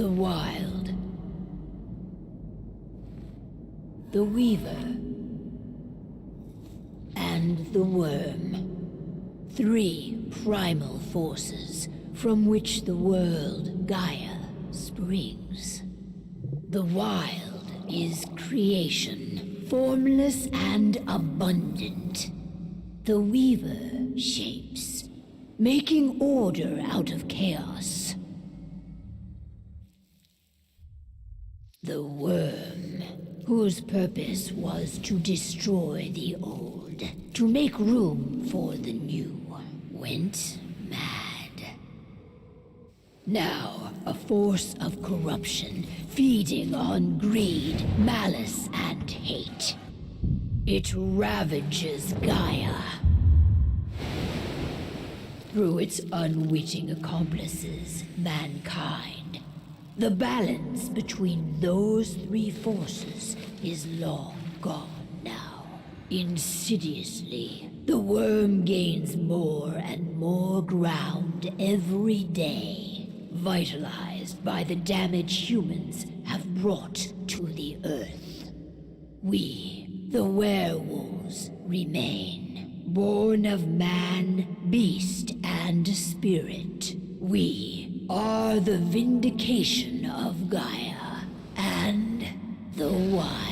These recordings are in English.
The Wild. The Weaver. And the Worm. 3 primal forces from which the world, Gaia, springs. The Wild is creation, formless and abundant. The Weaver shapes, making order out of chaos. The Worm, whose purpose was to destroy the old, to make room for the new, went mad. Now, a force of corruption, feeding on greed, malice, and hate. It ravages Gaia. Through its unwitting accomplices, mankind. The balance between those 3 forces is long gone now. Insidiously, the worm gains more and more ground every day, vitalized by the damage humans have brought to the Earth. We, the werewolves, remain, born of man, beast, and spirit. We are the vindication of Gaia and the Wild.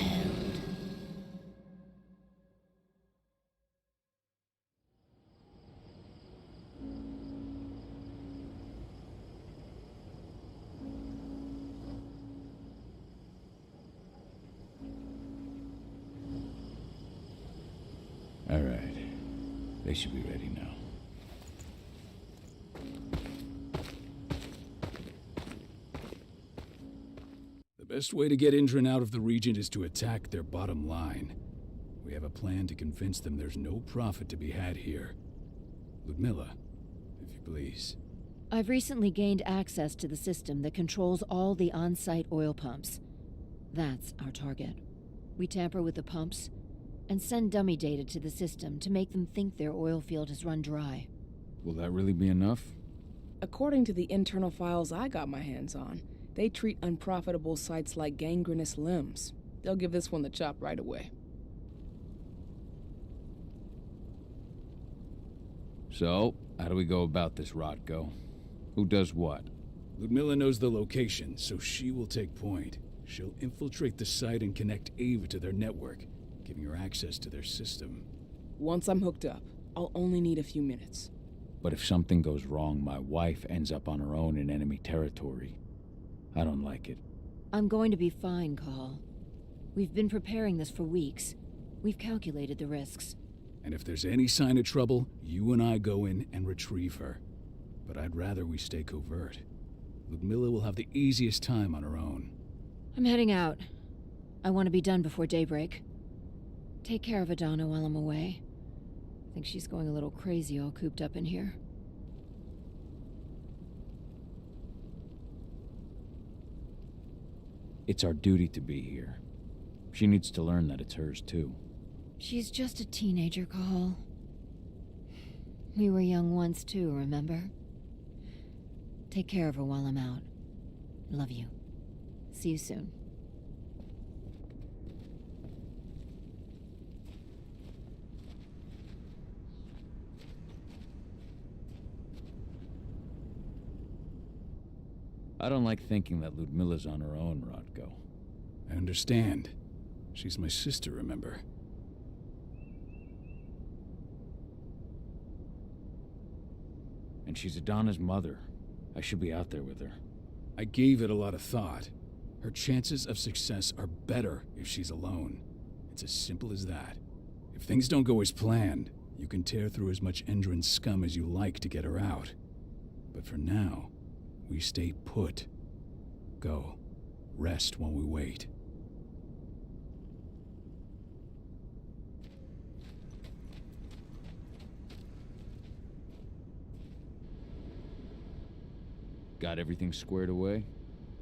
All right. They should be ready now. The best way to get Indran out of the region is to attack their bottom line. We have a plan to convince them there's no profit to be had here. Ludmilla, if you please. I've recently gained access to the system that controls all the on-site oil pumps. That's our target. We tamper with the pumps and send dummy data to the system to make them think their oil field has run dry. Will that really be enough? According to the internal files I got my hands on, they treat unprofitable sites like gangrenous limbs. They'll give this one the chop right away. So, how do we go about this, Rodko? Who does what? Ludmilla knows the location, so she will take point. She'll infiltrate the site and connect Ava to their network, giving her access to their system. Once I'm hooked up, I'll only need a few minutes. But if something goes wrong, my wife ends up on her own in enemy territory. I don't like it. I'm going to be fine, Call. We've been preparing this for weeks. We've calculated the risks. And if there's any sign of trouble, you and I go in and retrieve her. But I'd rather we stay covert. Ludmilla will have the easiest time on her own. I'm heading out. I want to be done before daybreak. Take care of Adana while I'm away. I think she's going a little crazy all cooped up in here. It's our duty to be here. She needs to learn that it's hers too. She's just a teenager, Call. We were young once too, remember? Take care of her while I'm out. Love you. See you soon. I don't like thinking that Ludmilla's on her own, Rodko. I understand. She's my sister, remember? And she's Adana's mother. I should be out there with her. I gave it a lot of thought. Her chances of success are better if she's alone. It's as simple as that. If things don't go as planned, you can tear through as much Endron scum as you like to get her out. But for now, we stay put. Go. Rest while we wait. Got everything squared away?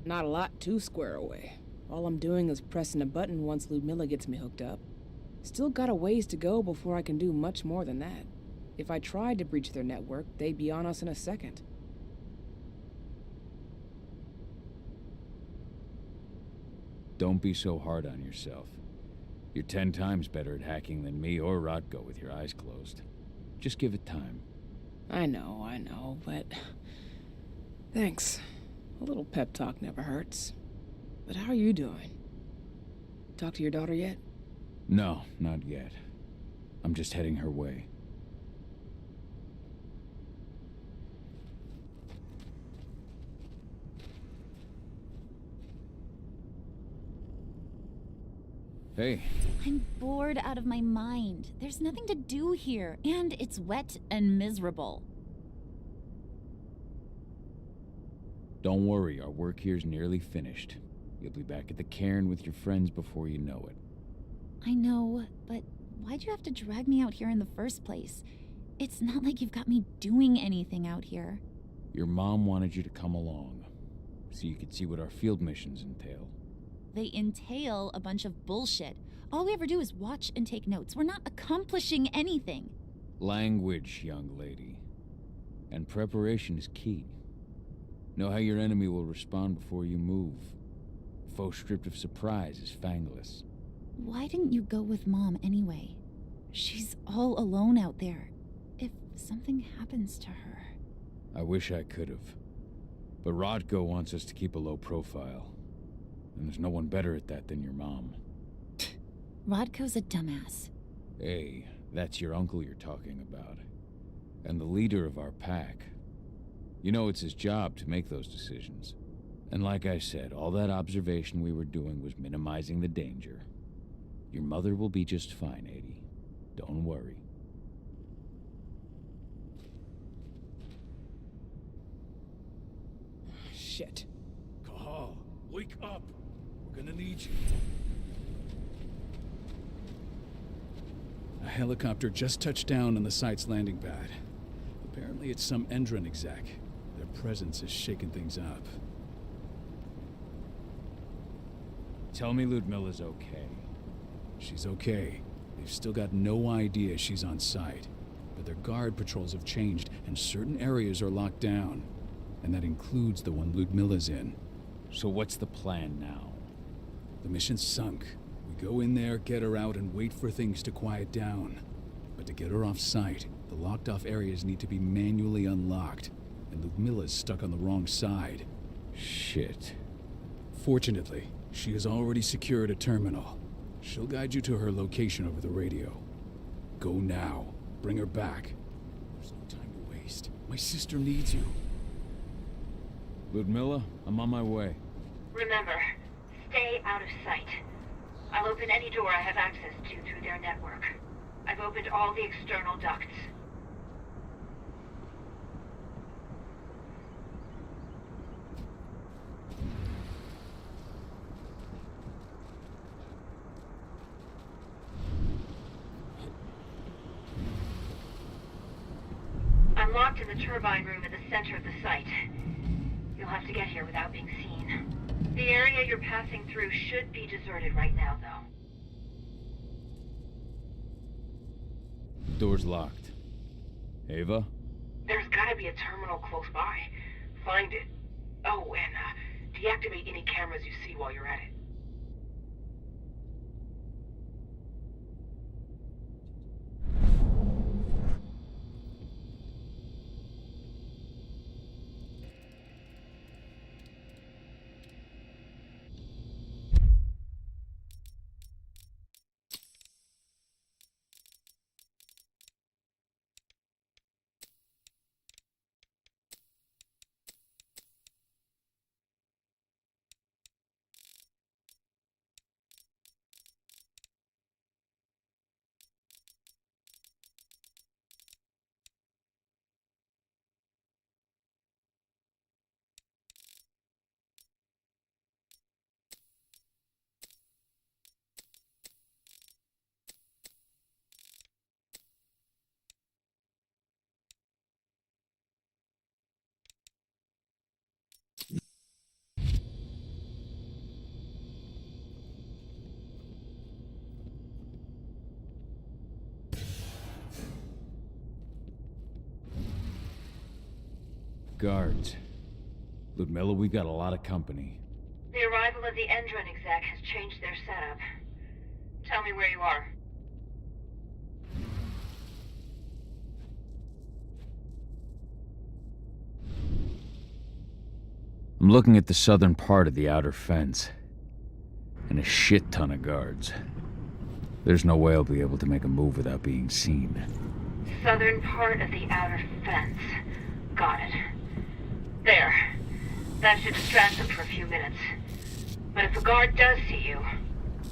Not a lot to square away. All I'm doing is pressing a button once Ludmilla gets me hooked up. Still got a ways to go before I can do much more than that. If I tried to breach their network, they'd be on us in a second. Don't be so hard on yourself. You're 10 times better at hacking than me or Rotko with your eyes closed. Just give it time. I know, but... Thanks. A little pep talk never hurts. But how are you doing? Talk to your daughter yet? No, not yet. I'm just heading her way. Hey. I'm bored out of my mind. There's nothing to do here, and it's wet and miserable. Don't worry, our work here's nearly finished. You'll be back at the cairn with your friends before you know it. I know, but why'd you have to drag me out here in the first place? It's not like you've got me doing anything out here. Your mom wanted you to come along, so you could see what our field missions entail. They entail a bunch of bullshit. All we ever do is watch and take notes. We're not accomplishing anything. Language, young lady. And preparation is key. Know how your enemy will respond before you move. Faux stripped of surprise is fangless. Why didn't you go with Mom anyway? She's all alone out there. If something happens to her... I wish I could have. But Rodko wants us to keep a low profile. And there's no one better at that than your mom. Rodko's a dumbass. Hey, that's your uncle you're talking about. And the leader of our pack. You know it's his job to make those decisions. And like I said, all that observation we were doing was minimizing the danger. Your mother will be just fine, Adie. Don't worry. Shit. Cahal, wake up! We're gonna need you. A helicopter just touched down on the site's landing pad. Apparently it's some Endron exec. Their presence is shaking things up. Tell me Ludmilla's okay. She's okay. They've still got no idea she's on site. But their guard patrols have changed, and certain areas are locked down. And that includes the one Ludmilla's in. So what's the plan now? The mission's sunk. We go in there, get her out, and wait for things to quiet down. But to get her off site, the locked-off areas need to be manually unlocked. And Ludmilla's stuck on the wrong side. Shit. Fortunately, she has already secured a terminal. She'll guide you to her location over the radio. Go now. Bring her back. There's no time to waste. My sister needs you. Ludmilla, I'm on my way. Remember, stay out of sight. I'll open any door I have access to through their network. I've opened all the external ducts. I'm locked in the turbine room at the center of the site. You'll have to get here without being seen. The area you're passing through should be deserted right now, though. Door's locked. Ava? There's gotta be a terminal close by. Find it. Oh, and deactivate any cameras you see while you're at it. Guards. Ludmilla, we got a lot of company. The arrival that the Endron exec has changed their setup. Tell me where you are. I'm looking at the southern part of the outer fence. And a shit ton of guards. There's no way I'll be able to make a move without being seen. Southern part of the outer fence. Got it. There. That should distract them for a few minutes. But if a guard does see you...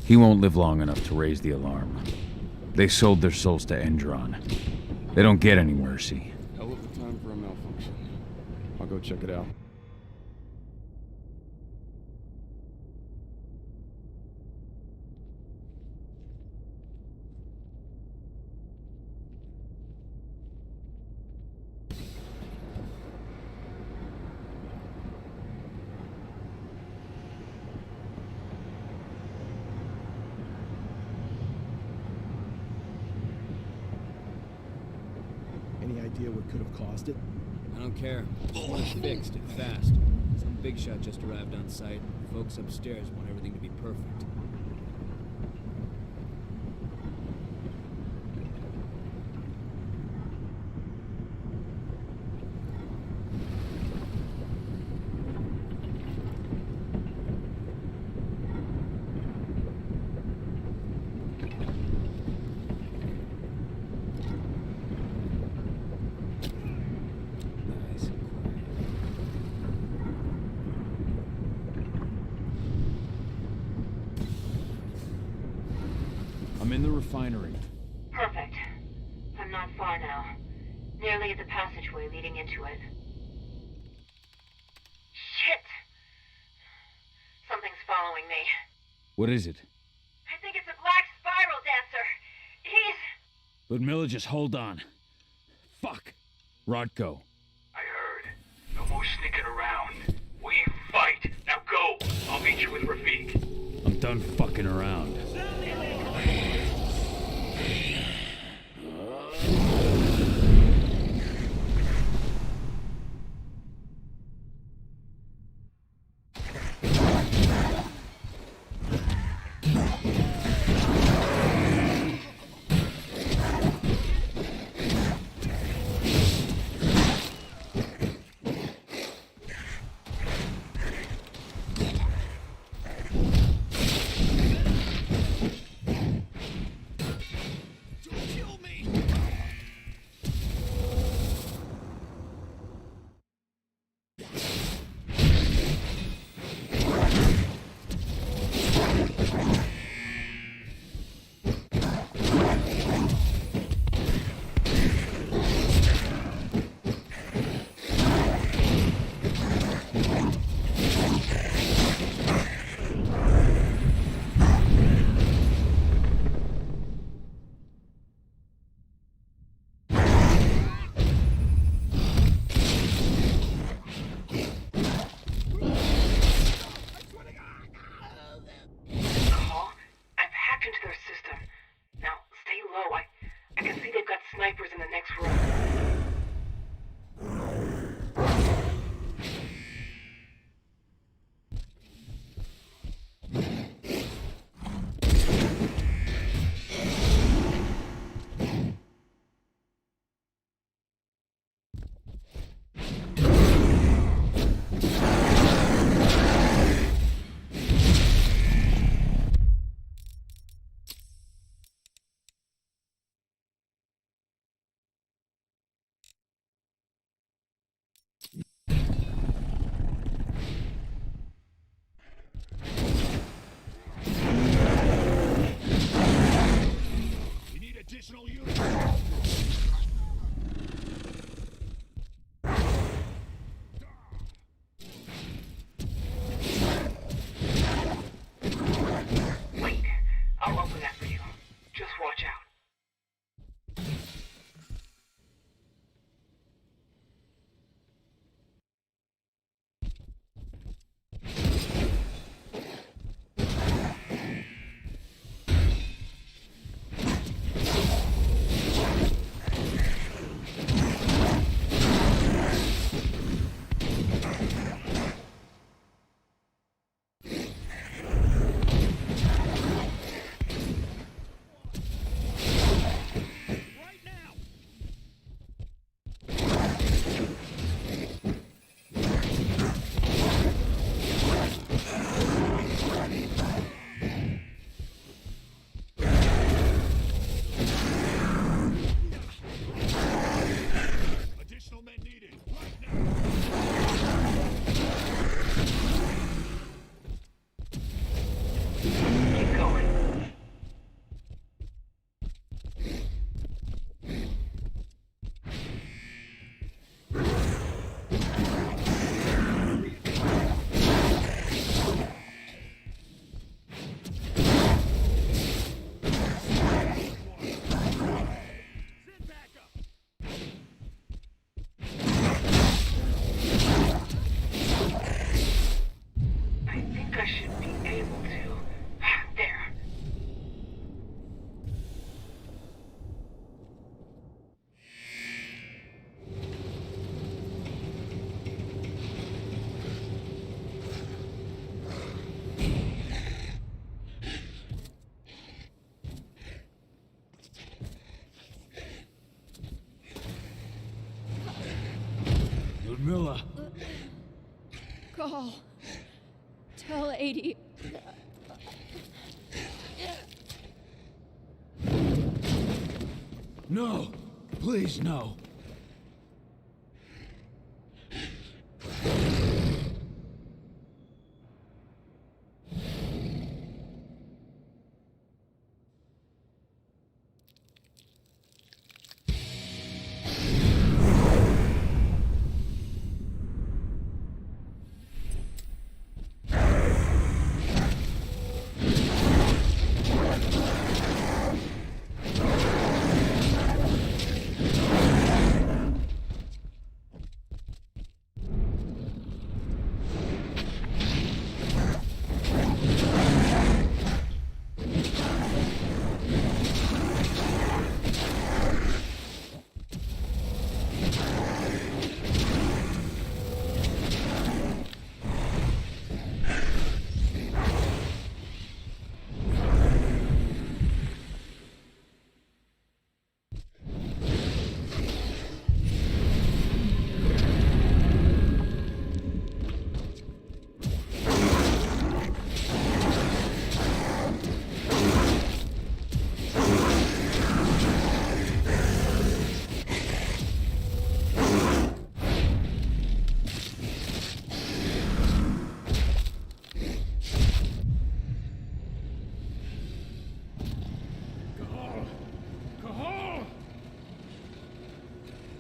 He won't live long enough to raise the alarm. They sold their souls to Endron. They don't get any mercy. Hell of a time for a malfunction. I'll go check it out. Any idea what could have caused it? I don't care. Just want it fixed and fast. Some big shot just arrived on site. Folks upstairs want everything to be perfect. I'm in the refinery. Perfect. I'm not far now. Nearly at the passageway leading into it. Shit! Something's following me. What is it? I think it's a black spiral dancer. He's... Ludmilla, just hold on. Fuck. Rodko. I heard. No more sneaking around. We fight. Now go. I'll meet you with Rafik. I'm done fucking around. Milla! Call. Tell 80. No! Please, no!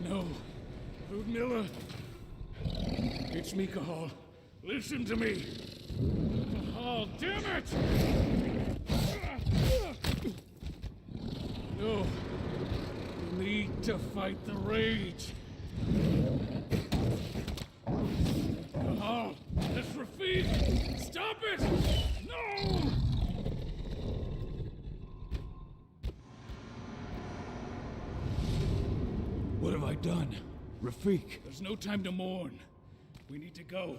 No. Ludmilla. It's me, Cahal. Listen to me. Cahal, damn it! No. We need to fight the rage. Cahal, that's Rafik! Stop it! No! What have I done? Rafik! There's no time to mourn. We need to go.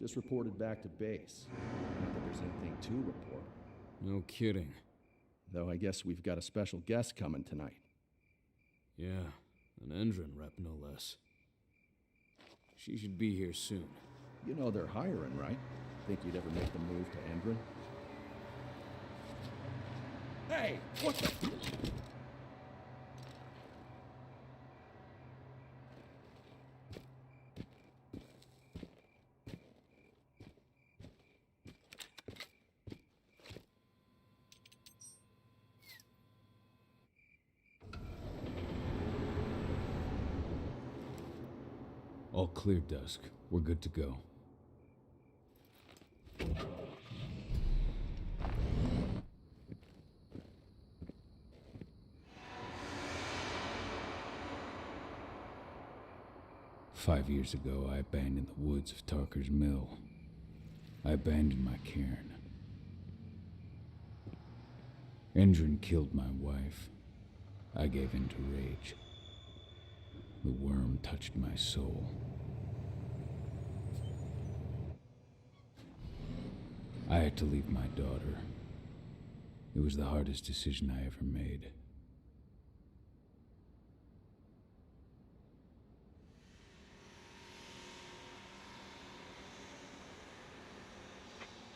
Just reported back to base. Not that there's anything to report. No kidding. Though I guess we've got a special guest coming tonight. Yeah, an Endron rep, no less. She should be here soon. You know they're hiring, right? Think you'd ever make the move to Endron? Hey! What the... All clear, Dusk. We're good to go. Five years ago, I abandoned the woods of Tarker's Mill. I abandoned my cairn. Endron killed my wife. I gave in to rage. The worm touched my soul. I had to leave my daughter. It was the hardest decision I ever made.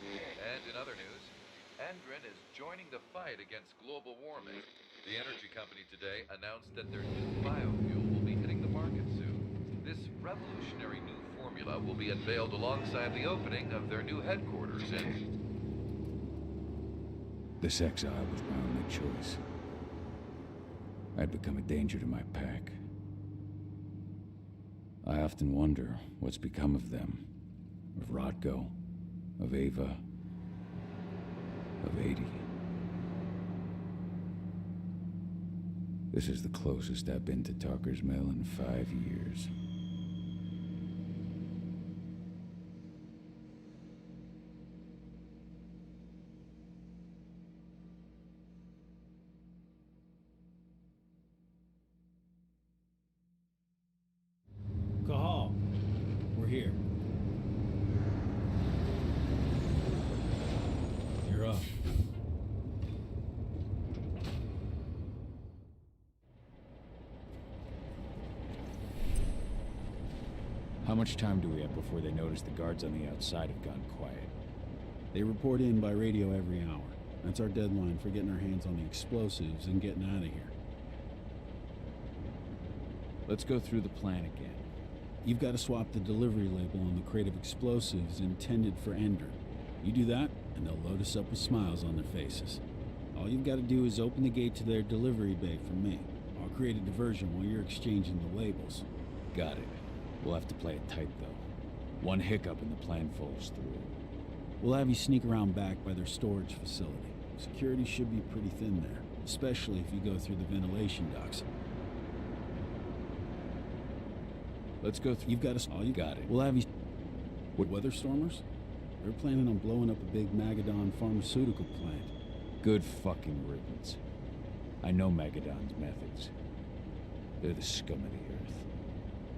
And in other news, Endron is joining the fight against global warming. The energy company today announced that their new biofuel will be hitting the market soon. This revolutionary new formula will be unveiled alongside the opening of their new headquarters in... This exile was my only choice. I'd become a danger to my pack. I often wonder what's become of them. Of Rodko, of Ava, of 80. This is the closest I've been to Talker's Mill in 5 years. Cahal, we're here. You're up. How much time do we have before they notice the guards on the outside have gone quiet? They report in by radio every hour. That's our deadline for getting our hands on the explosives and getting out of here. Let's go through the plan again. You've got to swap the delivery label on the crate of explosives intended for Ender. You do that, and they'll load us up with smiles on their faces. All you've got to do is open the gate to their delivery bay for me. I'll create a diversion while you're exchanging the labels. Got it. We'll have to play it tight, though. One hiccup and the plan falls through. We'll have you sneak around back by their storage facility. Security should be pretty thin there, especially if you go through the ventilation ducts. Let's go through. You've got us. Oh, you got it. We'll have you. What, weather stormers? They're planning on blowing up a big Magadon pharmaceutical plant. Good fucking riddance. I know Magadon's methods. They're the scum of the earth.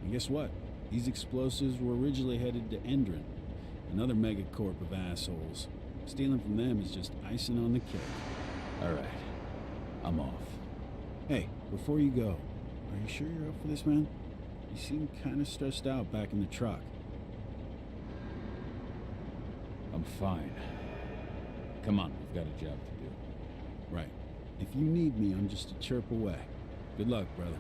And guess what? These explosives were originally headed to Endron, another megacorp of assholes. Stealing from them is just icing on the cake. All right. I'm off. Hey, before you go, are you sure you're up for this, man? You seem kind of stressed out back in the truck. I'm fine. Come on, we've got a job to do. Right. If you need me, I'm just a chirp away. Good luck, brother.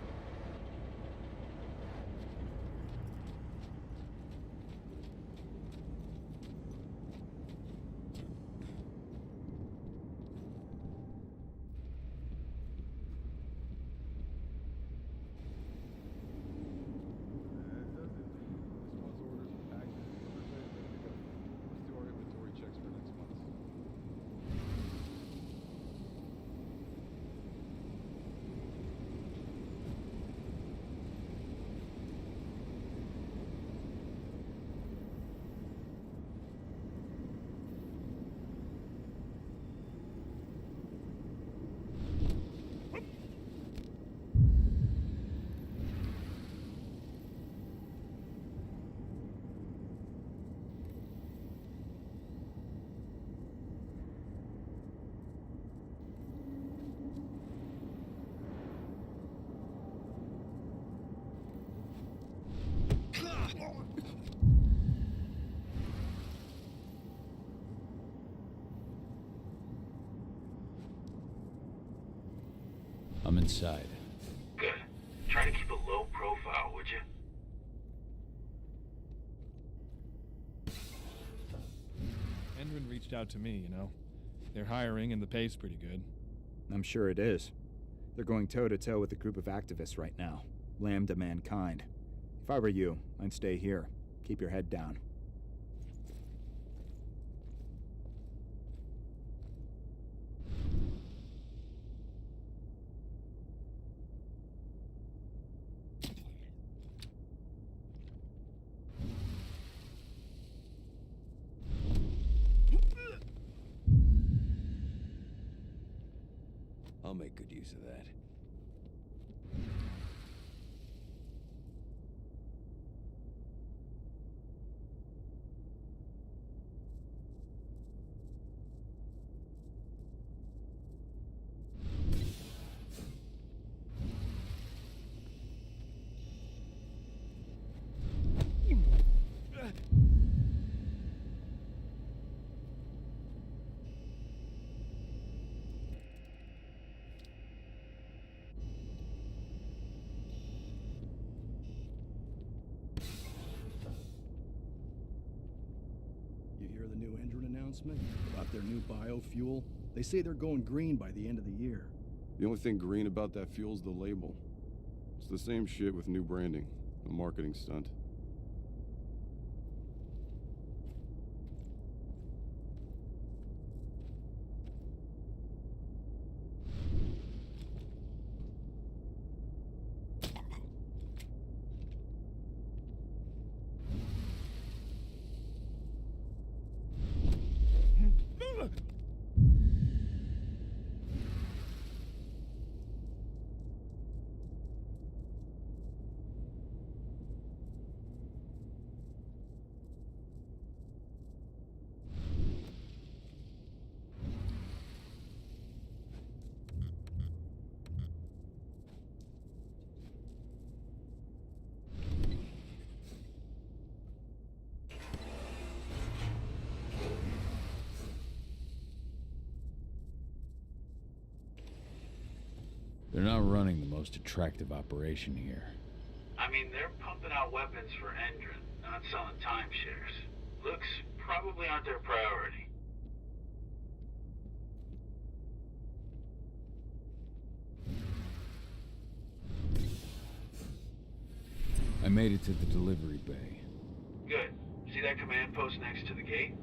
I'm inside. Good. Try to keep a low profile, would you? Endron reached out to me, you know. They're hiring and the pay's pretty good. I'm sure it is. They're going toe-to-toe with a group of activists right now. Lambda mankind. If I were you, I'd stay here. Keep your head down. I'll make good use of that. announcement about their new biofuel? They say they're going green by the end of the year. The only thing green about that fuel's the label. It's the same shit with new branding. A marketing stunt. They're not running the most attractive operation here. I mean, they're pumping out weapons for Endron, not selling timeshares. Looks probably aren't their priority. I made it to the delivery bay. Good. See that command post next to the gate?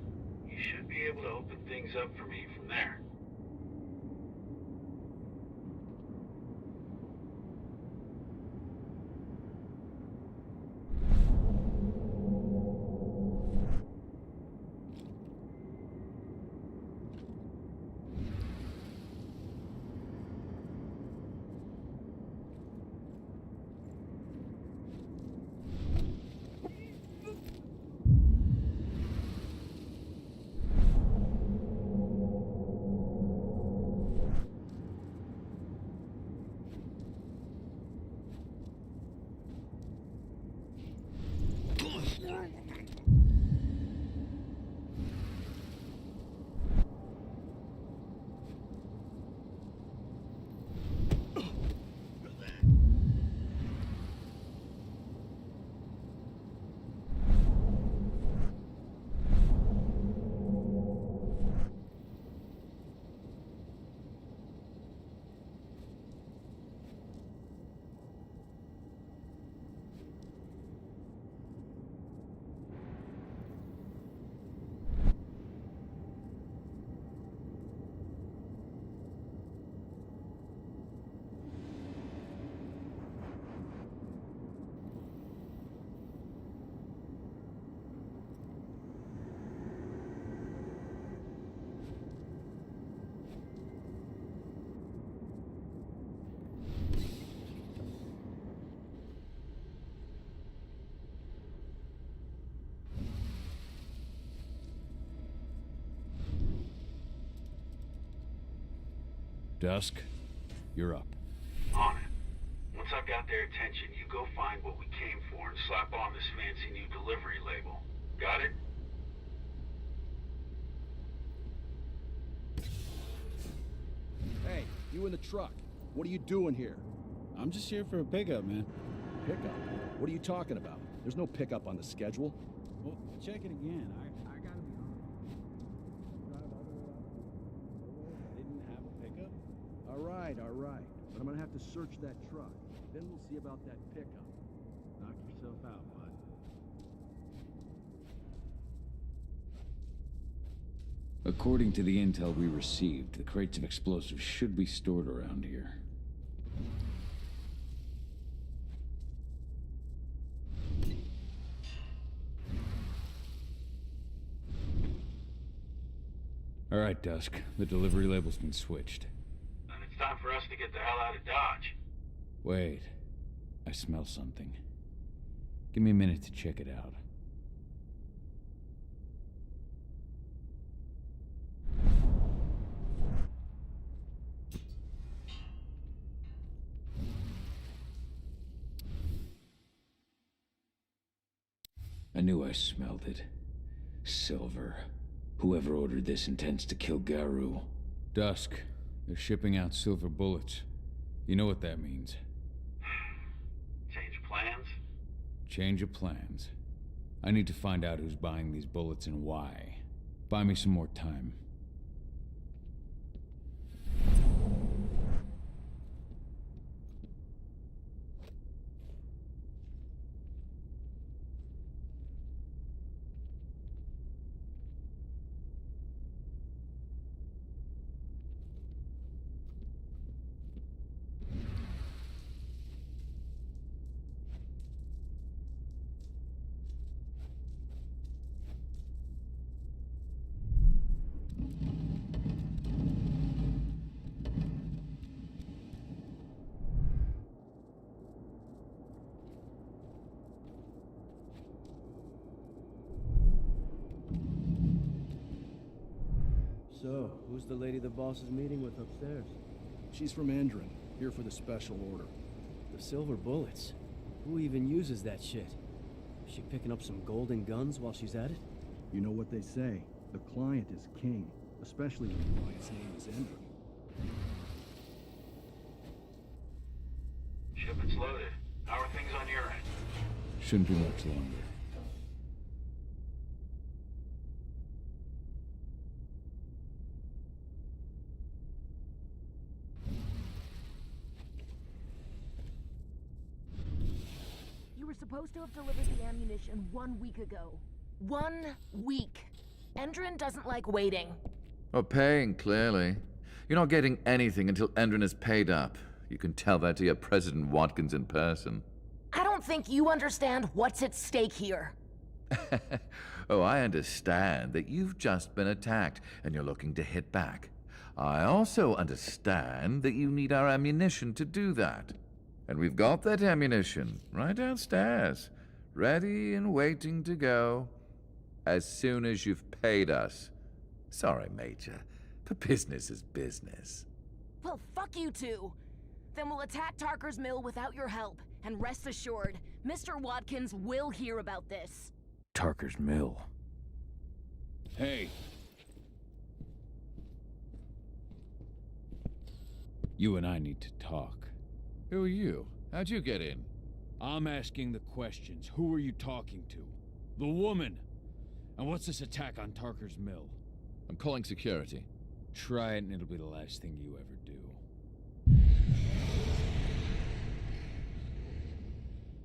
You should be able to open things up for me from there. Dusk, you're up. On it. Once I've got their attention, you go find what we came for and slap on this fancy new delivery label. Got it? Hey, you in the truck. What are you doing here? I'm just here for a pickup, man. Pickup? What are you talking about? There's no pickup on the schedule. Well, check it again. I gotta be honest. They didn't have a pickup? All right. But I'm gonna have to search that truck. Then we'll see about that pickup. Knock yourself out, bud. According to the intel we received, the crates of explosives should be stored around here. All right, Dusk. The delivery label's been switched. Then it's time for us to get the hell out of Dodge. Wait. I smell something. Give me a minute to check it out. I knew I smelled it. Silver. Whoever ordered this intends to kill Garou. Dusk. They're shipping out silver bullets. You know what that means. Change plans? Change of plans. I need to find out who's buying these bullets and why. Buy me some more time. So, who's the lady the boss is meeting with upstairs? She's from Endron, here for the special order. The silver bullets? Who even uses that shit? Is she picking up some golden guns while she's at it? You know what they say. The client is king, especially when the client's name is Endron. Shipment's loaded. How are things on your end? Shouldn't be much longer. You were supposed to have delivered the ammunition 1 week ago. 1 week. Endron doesn't like waiting. Or paying, clearly. You're not getting anything until Endron is paid up. You can tell that to your President Watkins in person. I don't think you understand what's at stake here. Oh, I understand that you've just been attacked and you're looking to hit back. I also understand that you need our ammunition to do that. And we've got that ammunition right downstairs, ready and waiting to go as soon as you've paid us. Sorry, Major, but business is business. Well, fuck you two. Then we'll attack Tarker's mill without your help. And rest assured, Mr. Watkins will hear about this. Tarker's mill. Hey! You and I need to talk. Who are you? How'd you get in? I'm asking the questions. Who are you talking to? The woman! And what's this attack on Tarker's mill? I'm calling security. Try it and it'll be the last thing you ever do.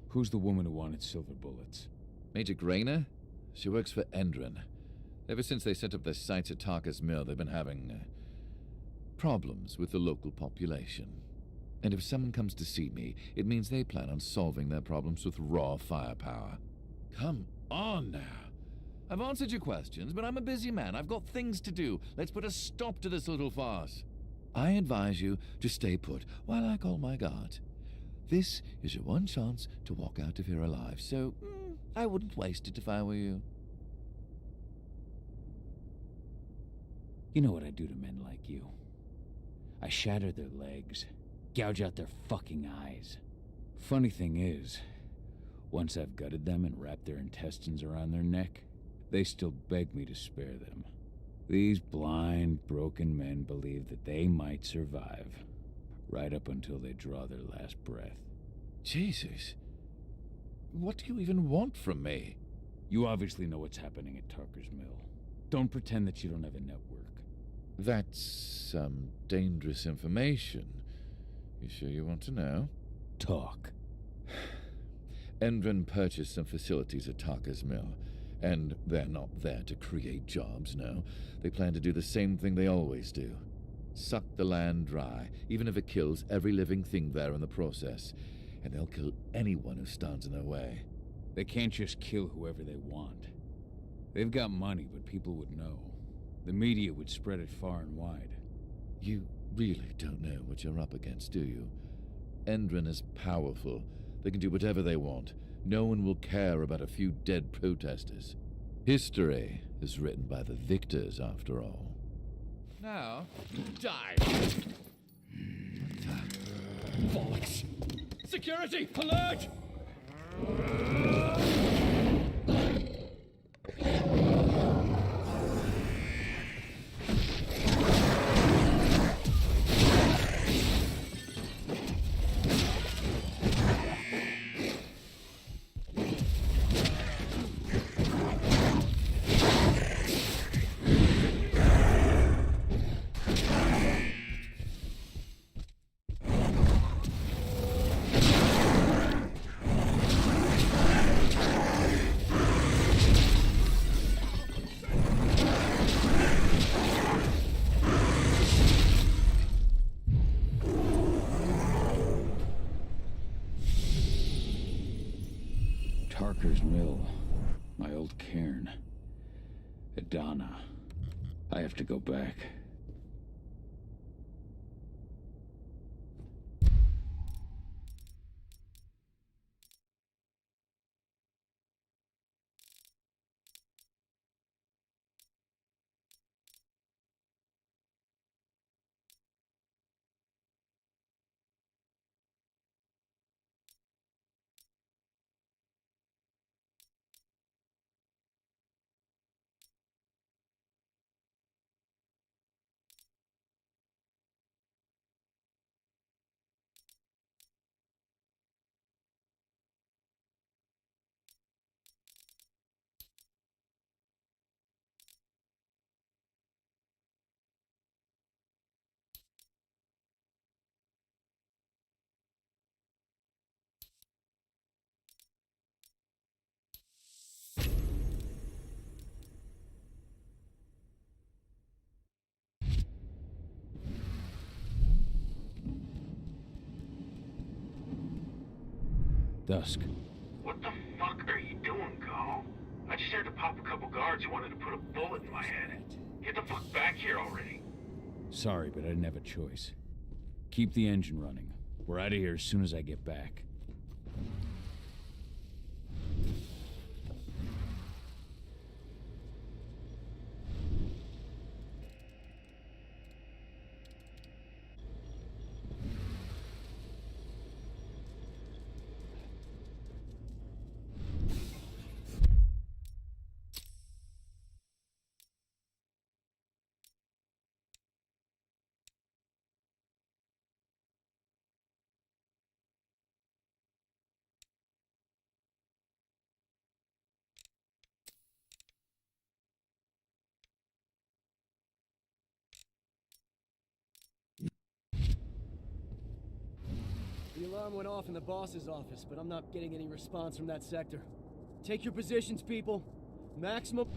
Who's the woman who wanted silver bullets? Major Grainer? She works for Endron. Ever since they set up their sights at Tarker's mill, they've been having problems with the local population. And if someone comes to see me, it means they plan on solving their problems with raw firepower. Come on now. I've answered your questions, but I'm a busy man. I've got things to do. Let's put a stop to this little farce. I advise you to stay put while I call my guard. This is your one chance to walk out of here alive, so I wouldn't waste it if I were you. You know what I do to men like you? I shatter their legs, gouge out their fucking eyes. Funny thing is, once I've gutted them and wrapped their intestines around their neck, they still beg me to spare them. These blind, broken men believe that they might survive, right up until they draw their last breath. Jesus. What do you even want from me? You obviously know what's happening at Tarker's mill. Don't pretend that you don't have a network. That's some dangerous information. You sure you want to know? Talk. Endron purchased some facilities at Tarker's mill, and they're not there to create jobs, no. They plan to do the same thing they always do. Suck the land dry, even if it kills every living thing there in the process. And they'll kill anyone who stands in their way. They can't just kill whoever they want. They've got money, but people would know. The media would spread it far and wide. You really don't know what you're up against, do you? Endron is powerful. They can do whatever they want. No one will care about a few dead protesters. History is written by the victors, after all. Now, die! Bollocks! Security! Alert! Tarker's Mill. My old cairn. Adana. I have to go back. Dusk. What the fuck are you doing, Go? I just had to pop a couple guards who wanted to put a bullet in my head. Get the fuck back here already. Sorry, but I didn't have a choice. Keep the engine running. We're out of here as soon as I get back. The alarm went off in the boss's office, but I'm not getting any response from that sector. Take your positions, people. Maximum...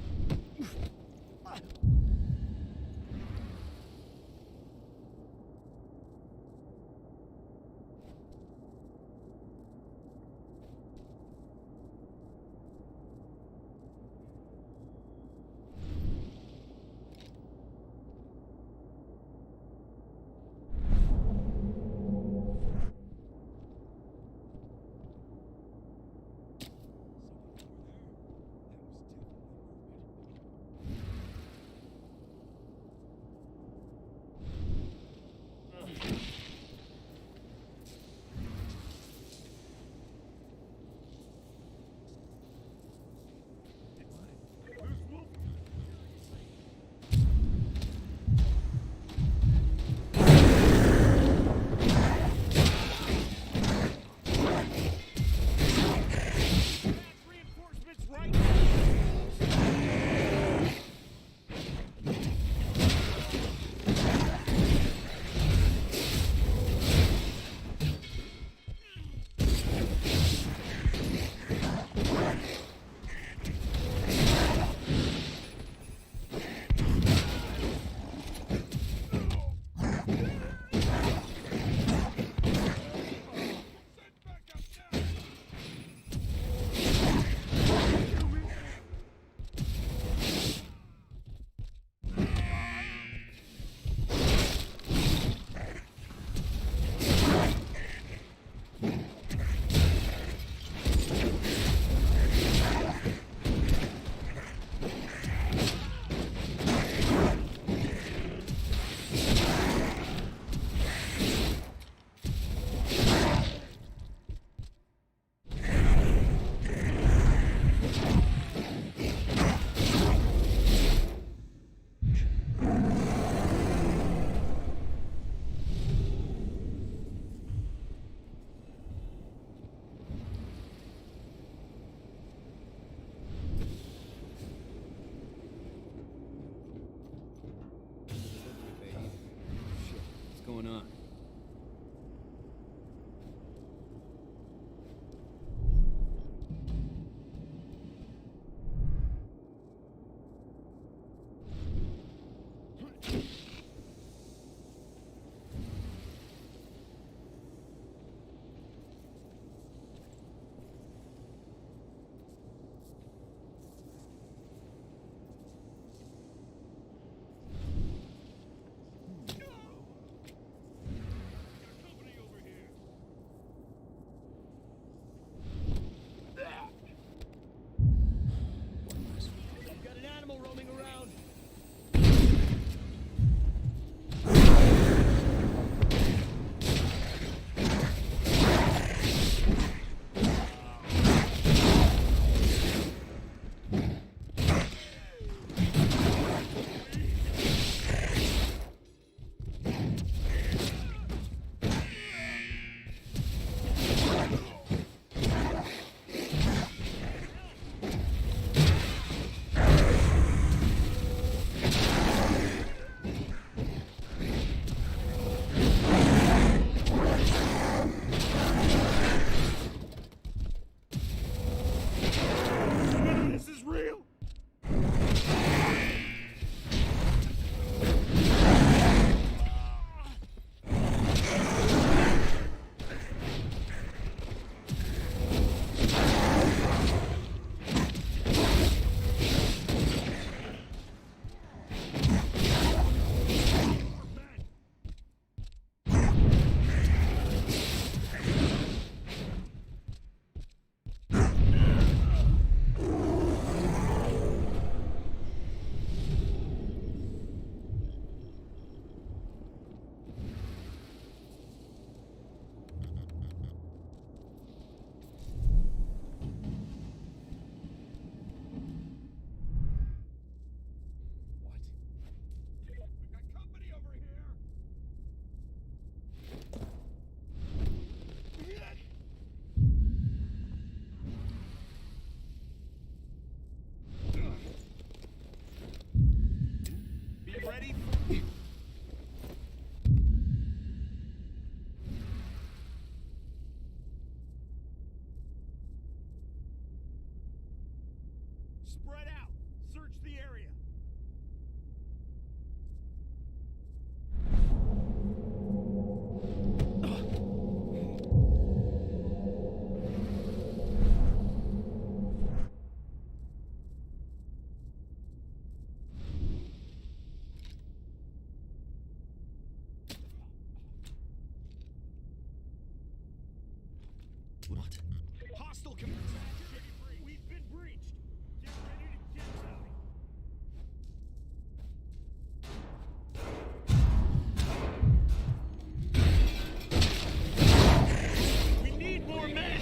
going on? What? Hostile command. We've been breached. Get ready to get rowdy. We need more men!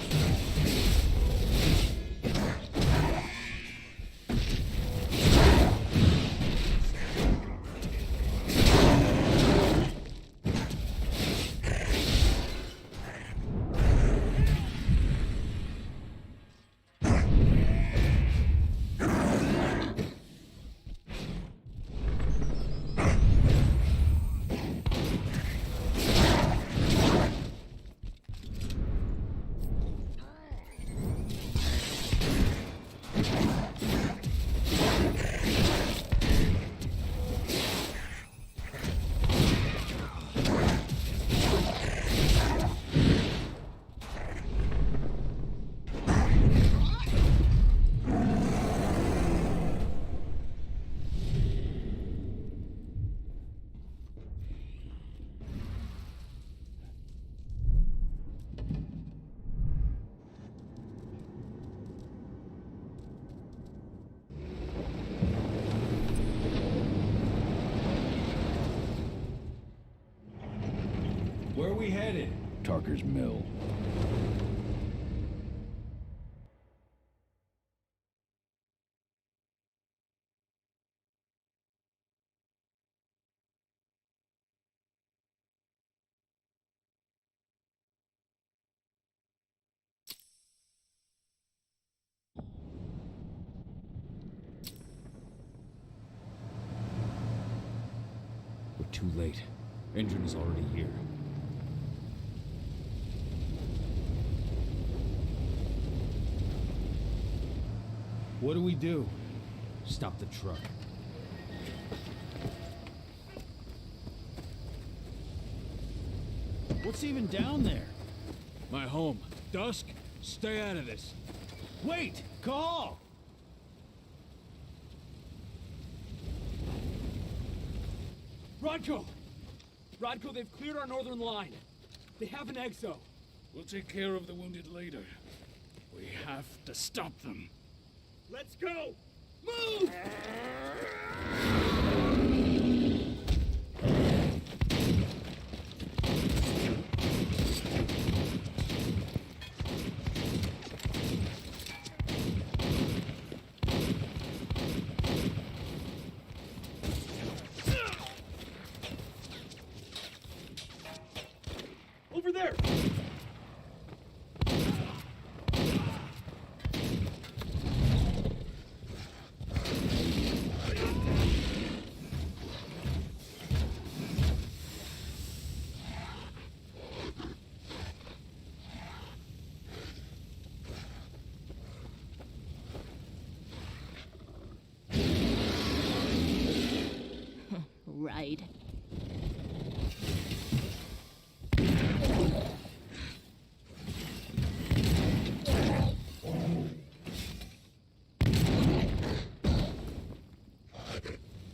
Where are we headed? Tarker's Mill. We're too late. Engine is already here. What do we do? Stop the truck. What's even down there? My home. Dusk, stay out of this. Wait! Call! Rodko! Rodko, they've cleared our northern line. They have an exo. We'll take care of the wounded later. We have to stop them. Let's go! Move! Over there! Right.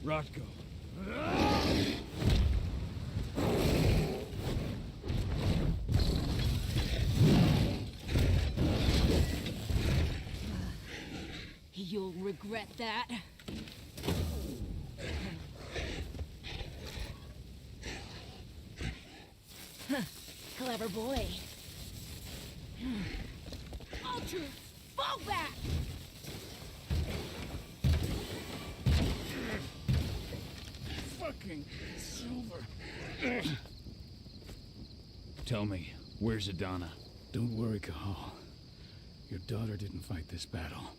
Rodko. You'll regret that. Clever boy. All troops, fall back! Fucking Silver. Tell me, where's Adana? Don't worry, Cahal. Your daughter didn't fight this battle.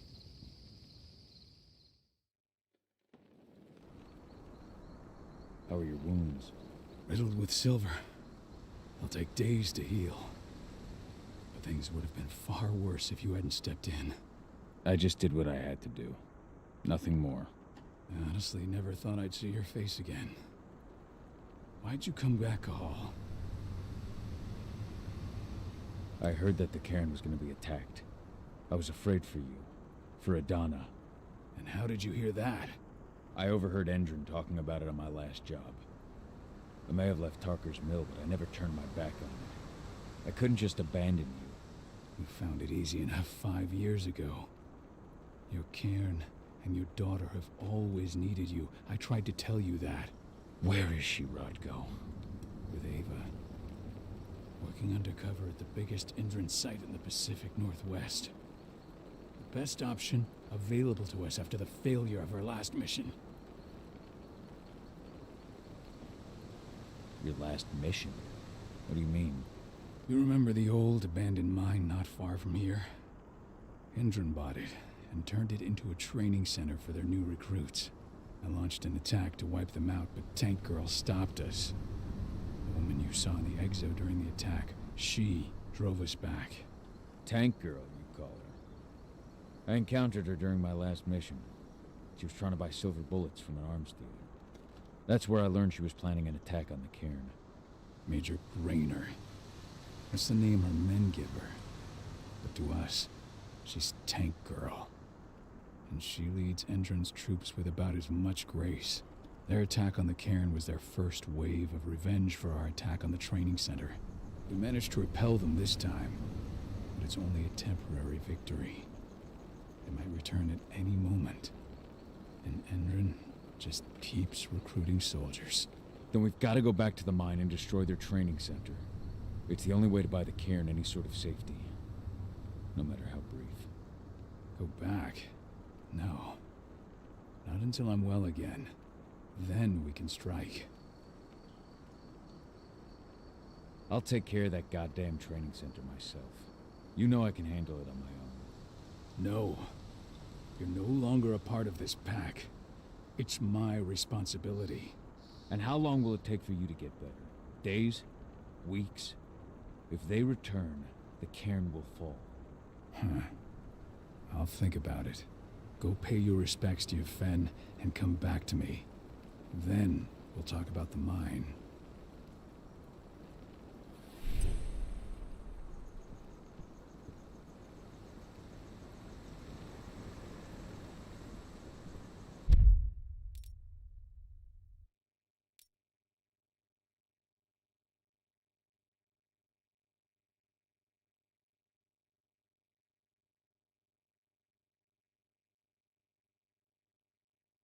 How are your wounds? Riddled with silver. They'll take days to heal. But things would have been far worse if you hadn't stepped in. I just did what I had to do. Nothing more. I honestly never thought I'd see your face again. Why'd you come back, Cahal? I heard that the cairn was going to be attacked. I was afraid for you. For Adana. And how did you hear that? I overheard Endron talking about it on my last job. I may have left Tarker's Mill, but I never turned my back on it. I couldn't just abandon you. We found it easy enough 5 years ago. Your cairn and your daughter have always needed you. I tried to tell you that. Where is she, Rodko? With Ava. Working undercover at the biggest Endron site in the Pacific Northwest. The best option available to us after the failure of our last mission. Your last mission? What do you mean? You remember the old abandoned mine not far from here? Endron bought it and turned it into a training center for their new recruits. I launched an attack to wipe them out, but Tank Girl stopped us. The woman you saw in the exo during the attack, she drove us back. Tank Girl, you call her. I encountered her during my last mission. She was trying to buy silver bullets from an arms dealer. That's where I learned she was planning an attack on the cairn. Major Grainer. That's the name her men give her. But to us, she's Tank Girl. And she leads Endron's troops with about as much grace. Their attack on the cairn was their first wave of revenge for our attack on the training center. We managed to repel them this time, but it's only a temporary victory. They might return at any moment. And Endron just keeps recruiting soldiers. Then we've got to go back to the mine and destroy their training center. It's the only way to buy the cairn any sort of safety. No matter how brief. Go back? No. Not until I'm well again. Then we can strike. I'll take care of that goddamn training center myself. You know I can handle it on my own. No. You're no longer a part of this pack. It's my responsibility. And how long will it take for you to get better? Days? Weeks? If they return, the cairn will fall. Huh. I'll think about it. Go pay your respects to your Fen and come back to me. Then we'll talk about the mine.